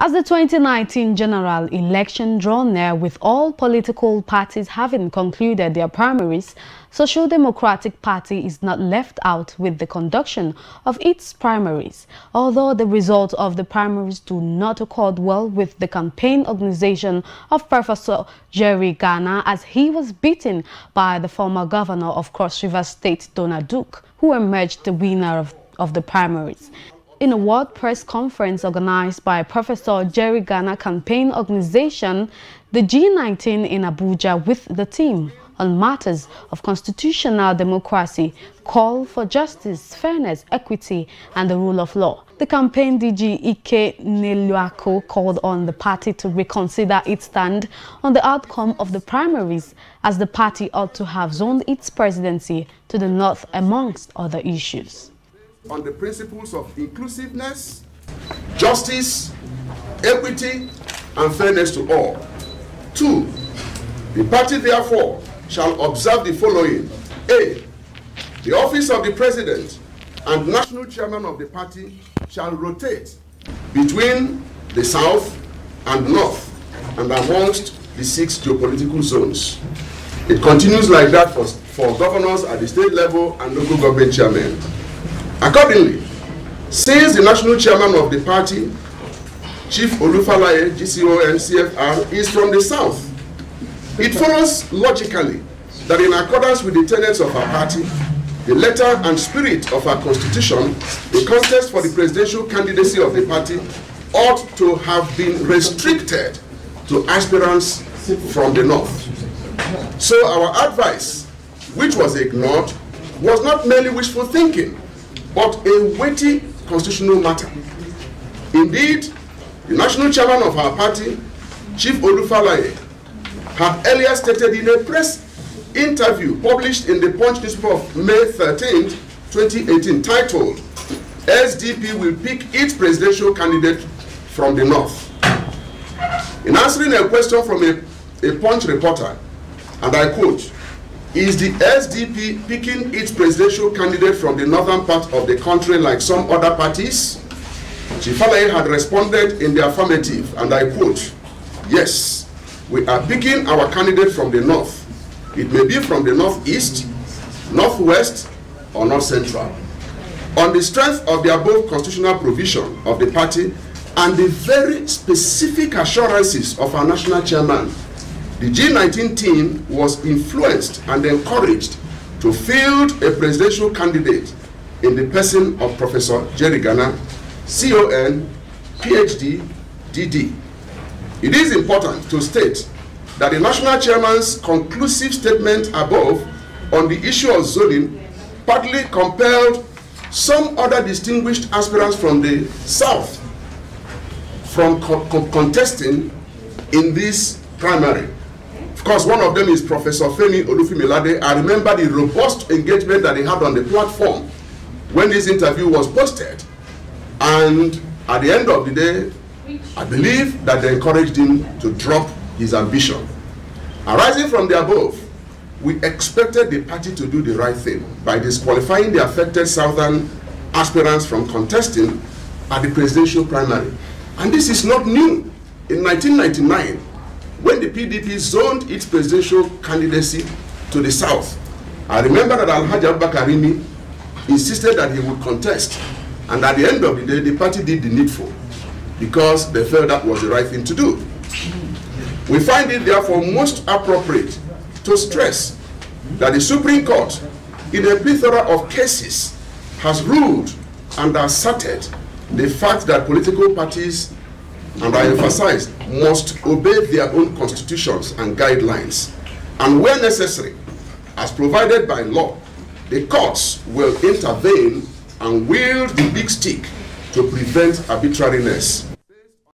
As the 2019 general election draw near, with all political parties having concluded their primaries, Social Democratic Party is not left out with the conduction of its primaries. Although the results of the primaries do not accord well with the campaign organization of Professor Jerry Ghana, as he was beaten by the former governor of Cross River State, Donald Duke, who emerged the winner of the primaries. In a World Press Conference organized by Professor Jerry Ghana campaign organization, the G19 in Abuja, with the team on matters of constitutional democracy, call for justice, fairness, equity, and the rule of law. The campaign DG Ike Neluako called on the party to reconsider its stand on the outcome of the primaries, as the party ought to have zoned its presidency to the north, amongst other issues. On the principles of inclusiveness, justice, equity, and fairness to all. 2, the party therefore shall observe the following. A, the office of the president and national chairman of the party shall rotate between the south and north and amongst the 6 geopolitical zones. It continues like that for governors at the state level and local government chairmen. Accordingly, since the national chairman of the party, Chief Olufalaye, GCON, CFR, is from the south, it follows logically that in accordance with the tenets of our party, the letter and spirit of our constitution, the contest for the presidential candidacy of the party ought to have been restricted to aspirants from the north. So our advice, which was ignored, was not merely wishful thinking, but a weighty constitutional matter. Indeed, the national chairman of our party, Chief Olufalaye, had earlier stated in a press interview published in the Punch newspaper of May 13, 2018, titled, SDP will pick its presidential candidate from the north. In answering a question from a Punch reporter, and I quote, "Is the SDP picking its presidential candidate from the northern part of the country like some other parties?" Chief Falaye had responded in the affirmative, and I quote, "Yes, we are picking our candidate from the north. It may be from the northeast, northwest, or north central. On the strength of the above constitutional provision of the party and the very specific assurances of our national chairman, the G19 team was influenced and encouraged to field a presidential candidate in the person of Professor Jerry Ghana, CON, PhD, DD. It is important to state that the national chairman's conclusive statement above on the issue of zoning partly compelled some other distinguished aspirants from the south from contesting in this primary. Of course, one of them is Professor Femi Olufimilade. I remember the robust engagement that he had on the platform when this interview was posted. And at the end of the day, I believe that they encouraged him to drop his ambition. Arising from the above, we expected the party to do the right thing by disqualifying the affected southern aspirants from contesting at the presidential primary. And this is not new. In 1999, when the PDP zoned its presidential candidacy to the south, I remember that Alhaji Abubakar Rimi insisted that he would contest. And at the end of the day, the party did the needful because they felt that was the right thing to do. We find it therefore most appropriate to stress that the Supreme Court, in a plethora of cases, has ruled and asserted the fact that political parties, and I emphasize, must obey their own constitutions and guidelines. And where necessary, as provided by law, the courts will intervene and wield the big stick to prevent arbitrariness.